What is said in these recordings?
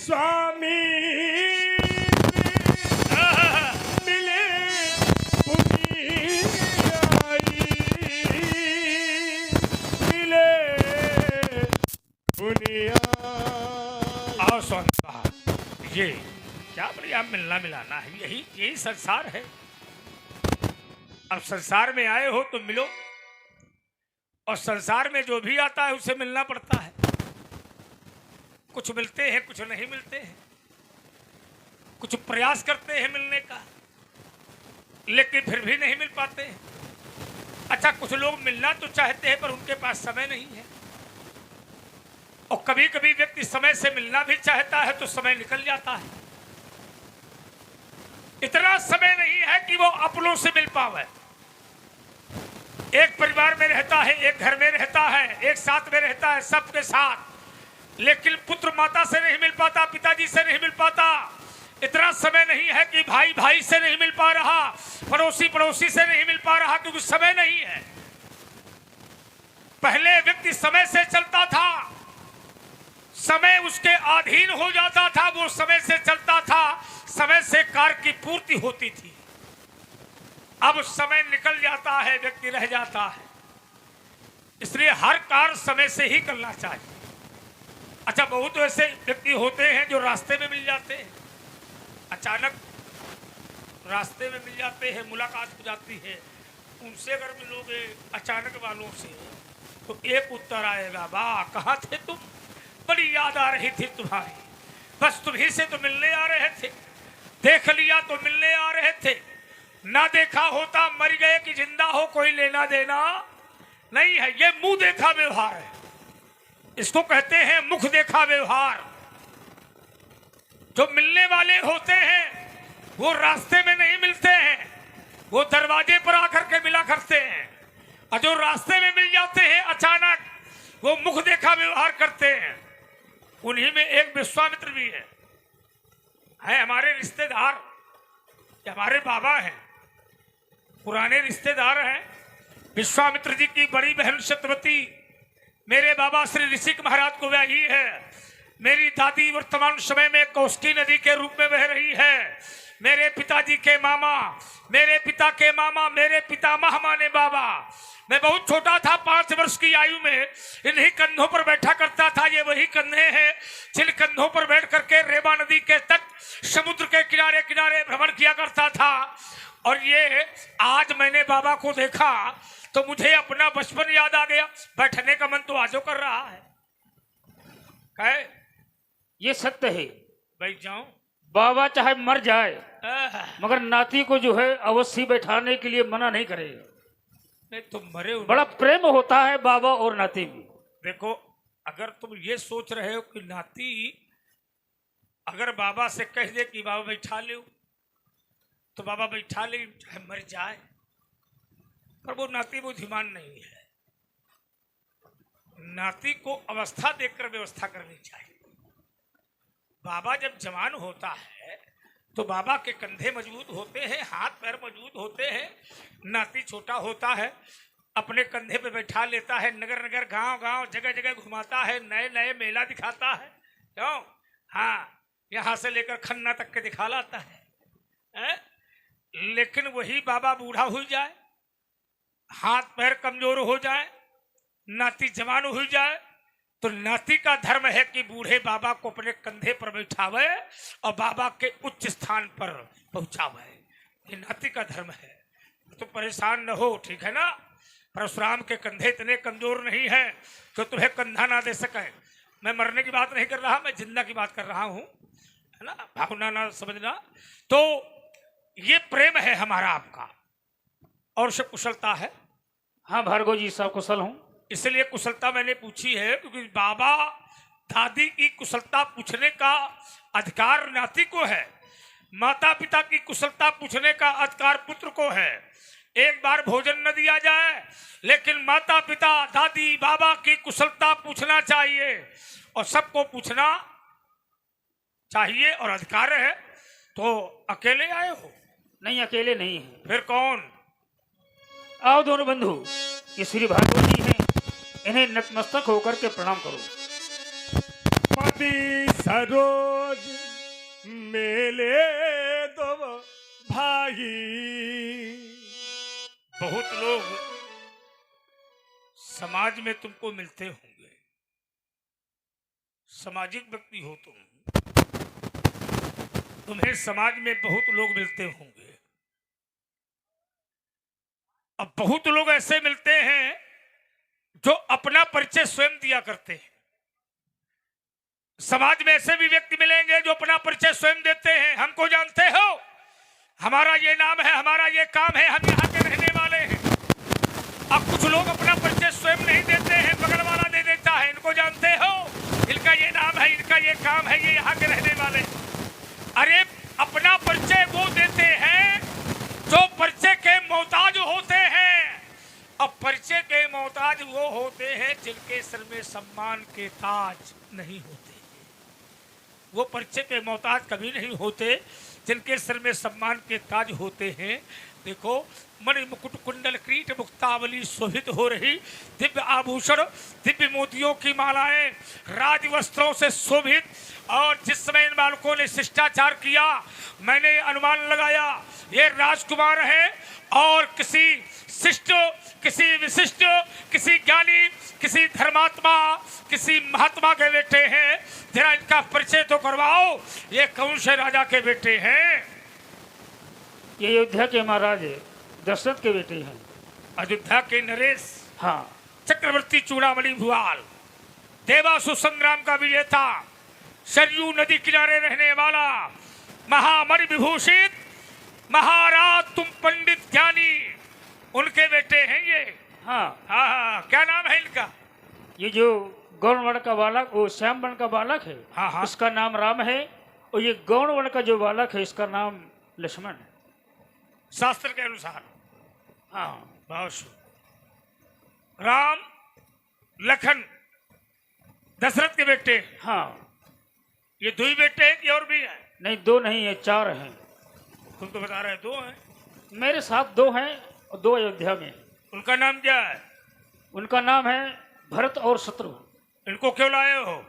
स्वामी मिले मिले दुनिया। आओ स्वामी साहब, ये क्या बढ़िया मिलना मिलाना है, यही संसार है। अब संसार में आए हो तो मिलो, और संसार में जो भी आता है उससे मिलना पड़ता है। कुछ मिलते हैं, कुछ नहीं मिलते हैं, कुछ प्रयास करते हैं मिलने का, लेकिन फिर भी नहीं मिल पाते हैं। अच्छा, कुछ लोग मिलना तो चाहते हैं पर उनके पास समय नहीं है, और कभी कभी व्यक्ति समय से मिलना भी चाहता है तो समय निकल जाता है। इतना समय नहीं है कि वो अपनों से मिल पावे। एक परिवार में रहता है, एक घर में रहता है, एक साथ में रहता है सबके साथ, लेकिन पुत्र माता से नहीं मिल पाता, पिताजी से नहीं मिल पाता। इतना समय नहीं है कि भाई भाई से नहीं मिल पा रहा, पड़ोसी पड़ोसी से नहीं मिल पा रहा, क्योंकि समय नहीं है। पहले व्यक्ति समय से चलता था, समय उसके अधीन हो जाता था, वो समय से चलता था, समय से कार्य की पूर्ति होती थी। अब समय निकल जाता है, व्यक्ति रह जाता है, इसलिए हर कार्य समय से ही करना चाहिए। अच्छा, बहुत ऐसे व्यक्ति होते हैं जो रास्ते में मिल जाते हैं, अचानक रास्ते में मिल जाते हैं, मुलाकात हो जाती है। उनसे अगर मिलोगे अचानक वालों से तो एक उत्तर आएगा, वाह कहाँ थे तुम, बड़ी याद आ रही थी तुम्हारी, बस तुम्ही से तो मिलने आ रहे थे, देख लिया तो मिलने आ रहे थे, ना देखा होता मर गए कि जिंदा हो, कोई लेना देना नहीं है। ये मुंह देखा व्यवहार है, इसको कहते हैं मुख देखा व्यवहार। जो मिलने वाले होते हैं वो रास्ते में नहीं मिलते हैं, वो दरवाजे पर आकर के मिला करते हैं, और जो रास्ते में मिल जाते हैं अचानक, वो मुख देखा व्यवहार करते हैं। उन्हीं में एक विश्वामित्र भी है हमारे रिश्तेदार, हमारे बाबा हैं, पुराने रिश्तेदार हैं। विश्वामित्र जी की बड़ी बहन सत्यवती मेरे बाबा श्री ऋषिक महाराज को ब्याही है। मेरी दादी वर्तमान समय में कौशिकी नदी के रूप में बह रही है। मेरे पिताजी के मामा, मेरे पिता के मामा, मेरे पितामह माने बाबा। मैं बहुत छोटा था, 5 वर्ष की आयु में इन्हीं कंधों पर बैठा करता था। ये वही कंधे हैं जिन कंधों पर बैठ करके रेवा नदी के तट, समुद्र के किनारे किनारे भ्रमण किया करता था। और ये आज मैंने बाबा को देखा तो मुझे अपना बचपन याद आ गया। बैठने का मन तो आजो कर रहा है। कहे ये सत्य है, बैठ जाऊं। बाबा चाहे मर जाए मगर नाती को जो है अवश्य बैठाने के लिए मना नहीं करेगा। नहीं तुम मरे हो, बड़ा प्रेम होता है बाबा और नाती में। देखो, अगर तुम ये सोच रहे हो कि नाती अगर बाबा से कह दे कि बाबा बैठा ले, तो बाबा बैठा ले चाहे मर जाए, पर वो नाती बुद्धिमान नहीं है। नाती को अवस्था देखकर व्यवस्था करनी चाहिए। बाबा जब जवान होता है तो बाबा के कंधे मजबूत होते हैं, हाथ पैर मजबूत होते हैं। नाती छोटा होता है, अपने कंधे पे बैठा लेता है, नगर नगर गांव गांव जगह जगह घुमाता है, नए नए मेला दिखाता है। क्यों? हाँ, यहाँ से लेकर खन्ना तक के दिखा लाता है। लेकिन वही बाबा बूढ़ा हो जाए, हाथ पैर कमजोर हो जाए, नाती जवान हो जाए, तो नाती का धर्म है कि बूढ़े बाबा को अपने कंधे पर बैठावे और बाबा के उच्च स्थान पर पहुंचावे। ये नाती का धर्म है। तो परेशान न हो, ठीक है ना। परशुराम के कंधे इतने कमजोर नहीं है कि तुम्हें कंधा ना दे सके। मैं मरने की बात नहीं कर रहा, मैं जिंदा की बात कर रहा हूं, है ना। भावना ना समझना। तो ये प्रेम है हमारा आपका, और सब कुशलता है। हाँ भार्गव जी, सब कुशल हूँ। इसलिए कुशलता मैंने पूछी है क्योंकि बाबा दादी की कुशलता पूछने का अधिकार नाती को है, माता पिता की कुशलता पूछने का अधिकार पुत्र को है। एक बार भोजन न दिया जाए लेकिन माता पिता दादी बाबा की कुशलता पूछना चाहिए, और सबको पूछना चाहिए और अधिकार है। तो अकेले आए हो? नहीं, अकेले नहीं है। फिर कौन? आओ दोनों बंधु, ये श्री भार्गव जी हैं, इन्हें नतमस्तक होकर के प्रणाम करो। पति सरोज मेले दो भाई। बहुत लोग समाज में तुमको मिलते होंगे, सामाजिक व्यक्ति हो तुम्हें समाज में बहुत लोग मिलते होंगे। अब बहुत लोग ऐसे मिलते हैं जो अपना परिचय स्वयं दिया करते हैं। समाज में ऐसे भी व्यक्ति मिलेंगे जो अपना परिचय स्वयं देते हैं। हमको जानते हो, हमारा ये नाम है, हमारा ये काम है, हम यहाँ के रहने वाले हैं। अब कुछ लोग अपना परिचय स्वयं नहीं देते हैं, बगल वाला दे देता है। इनको जानते हो, इनका ये नाम है, इनका ये काम है, ये यहाँ के रहने वाले हैं। अरे अपना परिचय वो देते हैं जो परिचय के मोहताज होते हैं। अब परिचय के मोहताज वो होते हैं जिनके सर में सम्मान के ताज नहीं होते। वो परिचय के मोहताज कभी नहीं होते जिनके सर में सम्मान के ताज होते हैं। देखो, मणि मुकुट कुंडल क्रीट मुक्तावली शोभित हो रही, दिव्य आभूषण दिव्य मोतियों की मालाएं राज वस्त्रों से शोभित। और जिस समय इन बालकों ने शिष्टाचार किया, मैंने अनुमान लगाया ये राजकुमार है और किसी शिष्ट, किसी विशिष्ट, किसी ज्ञानी, किसी धर्मात्मा, किसी महात्मा के बेटे हैं। जरा इनका परिचय तो करवाओ, ये कौन से राजा के बेटे हैं? ये अयोध्या के महाराज दशरथ के बेटे हैं। अयोध्या के नरेश, हाँ। चक्रवर्ती चूड़ामणि भुआल, देवासुर संग्राम का विजेता, सरयू नदी किनारे रहने वाला, महामणि विभूषित महाराज, तुम पंडित ज्ञानी, उनके बेटे हैं ये। हाँ हाँ हाँ, क्या नाम है इनका? ये जो गौण वर्ण का बालक, वो श्याम वर्ण का बालक है, हाँ हाँ, इसका नाम राम है। और ये गौण वर्ण का जो बालक है, इसका नाम लक्ष्मण है, शास्त्र के अनुसार। हाँ। बहुत शुभ। राम लखन दशरथ के बेटे। हाँ। ये दो ही बेटे हैं कि और भी हैं? नहीं, दो नहीं है, चार हैं। तुम तो बता रहे दो हैं। मेरे साथ दो हैं और दो अयोध्या में। उनका नाम क्या है? उनका नाम है भरत और शत्रुघ्न। इनको क्यों लाए हो?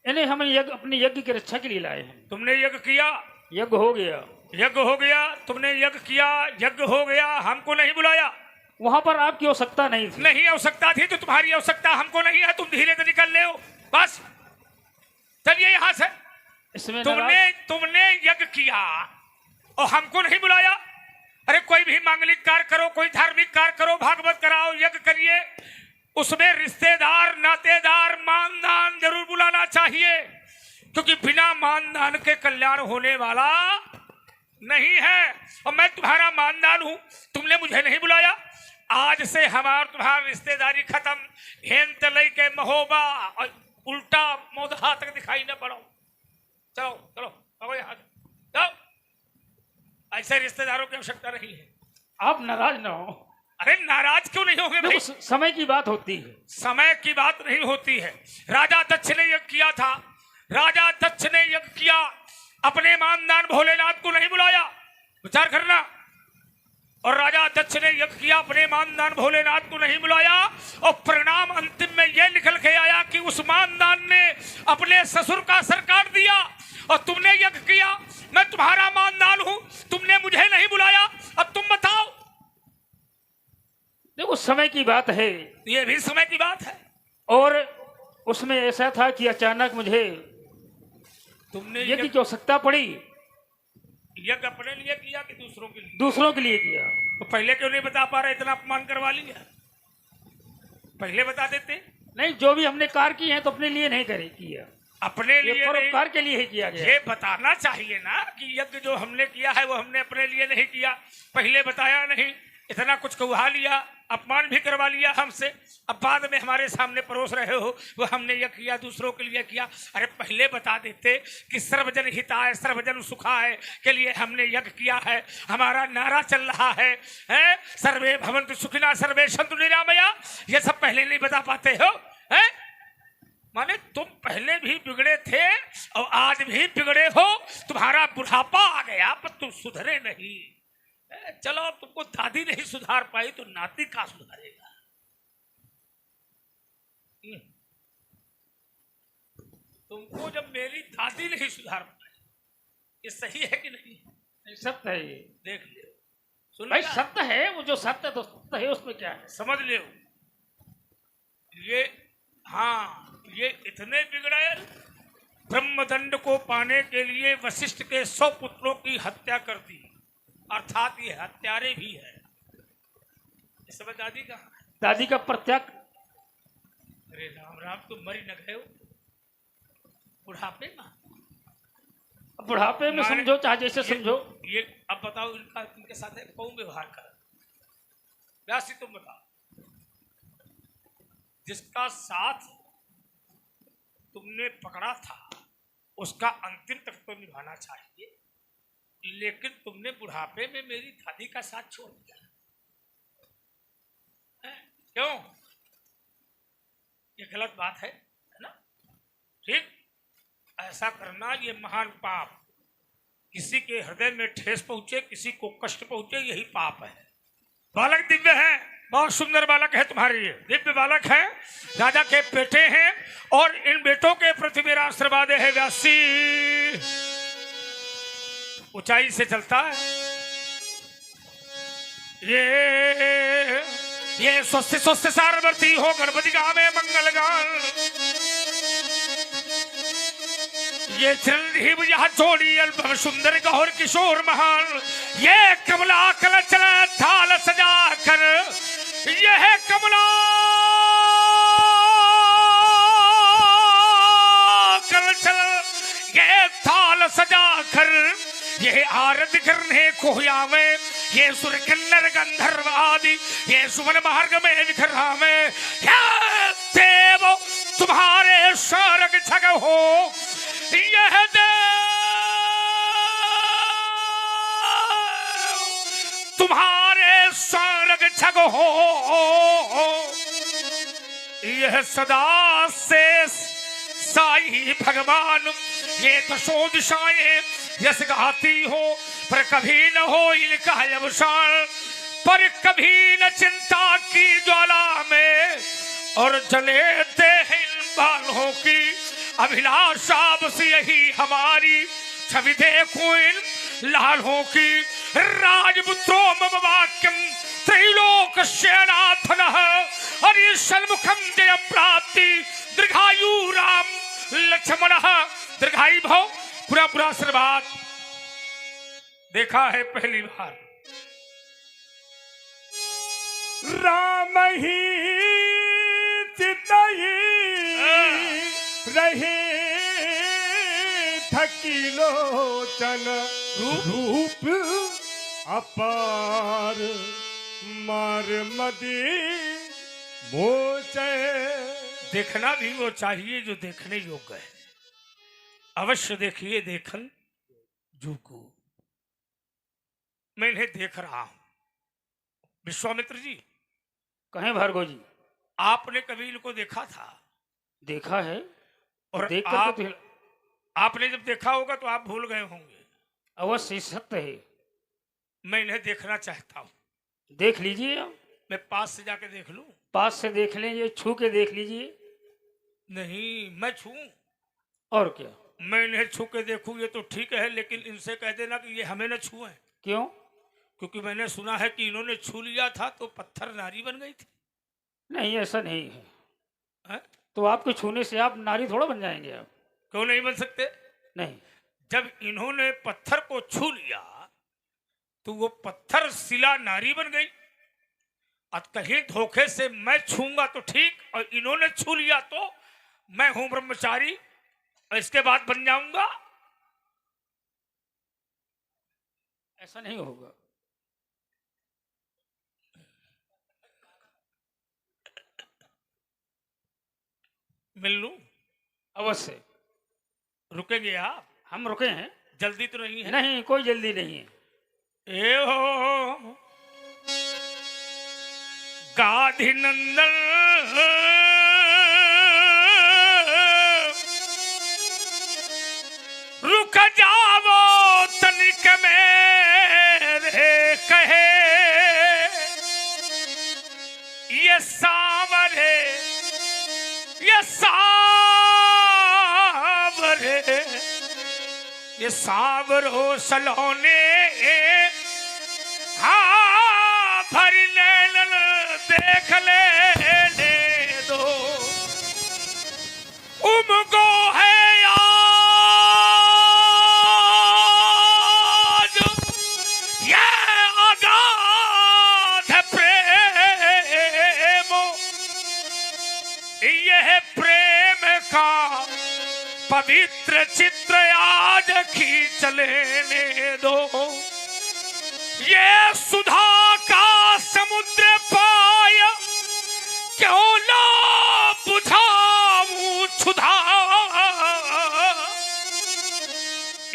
इन्हें हम यज्ञ, अपने यज्ञ की रक्षा के लिए लाए हैं। तुमने यज्ञ किया? यज्ञ हो गया। यज्ञ हो गया, तुमने यज्ञ किया, यज्ञ हो गया, हमको नहीं बुलाया? वहां पर आपकी आवश्यकता नहीं थी। नहीं आवश्यकता थी तो तुम्हारी आवश्यकता हमको नहीं है। तुम धीरे से निकल ले हो, बस चलिए यहाँ से। इसमें तुमने यज्ञ किया और हमको नहीं बुलाया? अरे कोई भी मांगलिक कार्य करो, कोई धार्मिक कार्य करो, भागवत कराओ, यज्ञ करिए, उसमें रिश्तेदार, नातेदार, मानदान जरूर बुलाना चाहिए, क्योंकि बिना मानदान के कल्याण होने वाला नहीं है। और मैं तुम्हारा मानदान हूं, तुमने मुझे नहीं बुलाया। आज से हमार तुम्हारी रिश्तेदारी खत्म। हेन तलई के महोबा और उल्टा मोदहा तक दिखाई न पड़ो। चलो चलो चलो यहाँ से जाओ। ऐसे रिश्तेदारों की आवश्यकता नहीं है। आप नाराज ना हो। अरे नाराज क्यों नहीं होंगे भाई? समय की बात होती है। समय की बात नहीं होती है। राजा दक्ष ने यज्ञ किया था, राजा दक्ष ने यज्ञ किया, अपने मानदान भोलेनाथ को नहीं बुलाया, विचार करना। और राजा दक्ष ने यज्ञ किया, अपने मानदान भोलेनाथ को नहीं बुलाया, और परिणाम अंतिम में यह निकल के आया कि उस मानदान ने अपने ससुर का सर काट दिया। और तुमने यज्ञ किया, मैं तुम्हारा मानदान हूं, तुमने मुझे नहीं बुलाया। अब तुम बताओ। देखो, समय की बात है। ये भी समय की बात है। और उसमें ऐसा था कि अचानक मुझे तुमने यज्ञ की आवश्यकता पड़ी। यज्ञ अपने लिए किया कि दूसरों के लिए? दूसरों के लिए किया। तो पहले क्यों नहीं बता पा रहे? इतना अपमान करवा लिया, पहले बता देते। नहीं, जो भी हमने कार्य किए हैं तो अपने लिए नहीं करे किया, अपने लिए परोपकार के लिए ही किया गया। ये बताना चाहिए ना कि यज्ञ जो हमने किया है वो हमने अपने लिए नहीं किया। पहले बताया नहीं, इतना कुछ कहवा लिया, अपमान भी करवा लिया हमसे। अब बाद में हमारे सामने परोस रहे हो वो हमने यह किया, दूसरों के लिए किया। अरे पहले बता देते कि सर्वजन हिताय सर्वजन सुखाय के लिए हमने यज्ञ किया है। हमारा नारा चल रहा है, सर्वे भवन्तु सुखिनः सर्वे सन्तु निरामया। ये सब पहले नहीं बता पाते हो, हैं? माने तुम पहले भी बिगड़े थे और आज भी बिगड़े हो। तुम्हारा बुढ़ापा आ गया पर तुम सुधरे नहीं। चलो, तुमको दादी नहीं सुधार पाई तो नाती का सुधारेगा। तुमको जब मेरी दादी नहीं सुधार पाई, ये सही है कि नहीं? नहीं, सत्य है ये। देख ले, सुन भाई लिया? सत्य है, वो जो सत्य है तो सत्य है, उसमें क्या है? समझ ले। ये हाँ, ये इतने बिगड़े, ब्रह्मदंड को पाने के लिए वशिष्ठ के 100 पुत्रों की हत्या कर दी, अर्थात ये हत्यारे भी है। इस समय दादी कहाँ है? दादी का प्रत्याग। अरे राम राम, तुम मरी न गए हो बुढ़ापे में? बुढ़ापे में समझो चाहे जैसे समझो। ये अब बताओ, इनका इनके साथ है कौन व्यवहार कर? व्यासी तुम बताओ, जिसका साथ तुमने पकड़ा था उसका अंतिम तक तो निभाना चाहिए, लेकिन तुमने बुढ़ापे में मेरी दादी का साथ छोड़ दिया है? क्यों? ये गलत बात है ना? ठीक, ऐसा करना ये महान पाप। किसी के हृदय में ठेस पहुंचे, किसी को कष्ट पहुंचे, यही पाप है। बालक दिव्य है, बहुत सुंदर बालक है तुम्हारे लिए, दिव्य बालक है, राजा के बेटे हैं, और इन बेटों के प्रति मेरा आशीर्वाद है व्यासी। ऊंचाई से चलता है ये स्वस्थ स्वस्थ सारवर्ती हो गणपति गावे मंगल गान। ये चिरंजीव यह जोड़ी अल्पम सुंदर गौर किशोर महान, ये कमला कल चल थाल सजा कर, यह कमला कल चल ये थाल सजा कर, ये आरती करने को में, ये सुर किन्नर गंधर्व आदि, ये सुमन मार्ग में विखरा में, देव तुम्हारे शरग छग हो, यह देव तुम्हारे शरग छग हो, यह सदा से साई भगवान, ये दशो दिशाएं यस गाती हो, पर कभी न हो इनका अवसान, पर कभी न चिंता की ज्वाला में, और जले दे इन बालों की अभिलाषा, बस यही हमारी छवि देखो इन लालों की। राजपुत्रो मम वाक्यम त्रैलोक सेनाथन, हरि सन्मुखम जय प्राप्ति, दीर्घायु राम लक्ष्मण, दीर्घायु भव, पूरा पूरा आशीर्वाद। देखा है पहली बार राम ही चितई रहे थकी लोचन, रूप अपार मार मदी मोचे। देखना भी वो चाहिए जो देखने योग्य है। अवश्य देखिए देखन जोगो। मैं इन्हें देख रहा हूं। विश्वामित्र जी, कहें भार्गव जी? आपने कभी इनको देखा था? देखा है, और देख आप, तो आपने जब देखा होगा तो आप भूल गए होंगे। अवश्य सत्य है। मैं इन्हें देखना चाहता हूं। देख लीजिए, मैं पास से जाके देख लूं? पास से देख लीजिए, छू के देख लीजिए। नहीं, मैं छू? और क्या? मैं इन्हें छू के देखूं ये तो ठीक है, लेकिन इनसे कह देना कि ये हमें न छुए। क्यों? क्योंकि मैंने सुना है कि इन्होंने छू लिया था तो पत्थर नारी बन गई थी। नहीं, ऐसा नहीं है, है? तो आपके छूने से आप नारी थोड़ा बन जाएंगे आप। क्यों नहीं बन सकते? नहीं, जब इन्होंने पत्थर को छू लिया तो वो पत्थर शिला नारी बन गई। अब कहीं धोखे से मैं छूंगा तो ठीक, और इन्होंने छू लिया तो मैं हूं ब्रह्मचारी और इसके बाद बन जाऊंगा। ऐसा नहीं होगा। मिल लूं? अवश्य। रुकेंगे आप? हम रुके हैं। जल्दी तो नहीं है? नहीं, कोई जल्दी नहीं है। ए हो गाधी नंदन, रुक जाओ तनिक मेरे कहे, ये सावरे, ये सावरे ये सावरो सलोने हाँ भर ले देख लेने दो उमको है आज ये अगाध प्रेम यह प्रेम का पवित्र चित्र आज खींच लेने दो ये सुधा का समुद्र पाय क्यों ना बुझाऊं क्षुधा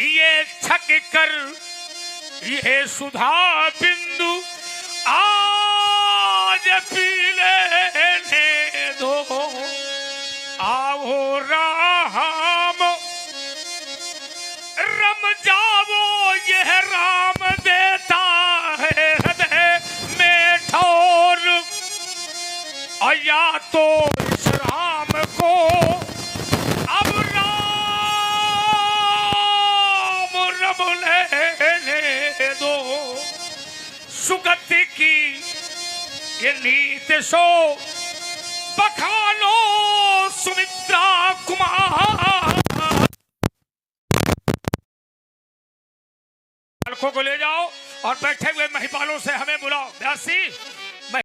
ये छक कर ये सुधा बिंदु आज पी लेने दो आओ राम रम जाओ यह राम देता है हृदय में ठोर और या तो इस राम को अब राम रम लेने दो सुगति की ये नीत सो बखानो सुमित्रा कुमार को ले जाओ और बैठे हुए महिपालों से हमें बुलाओ। व्यासी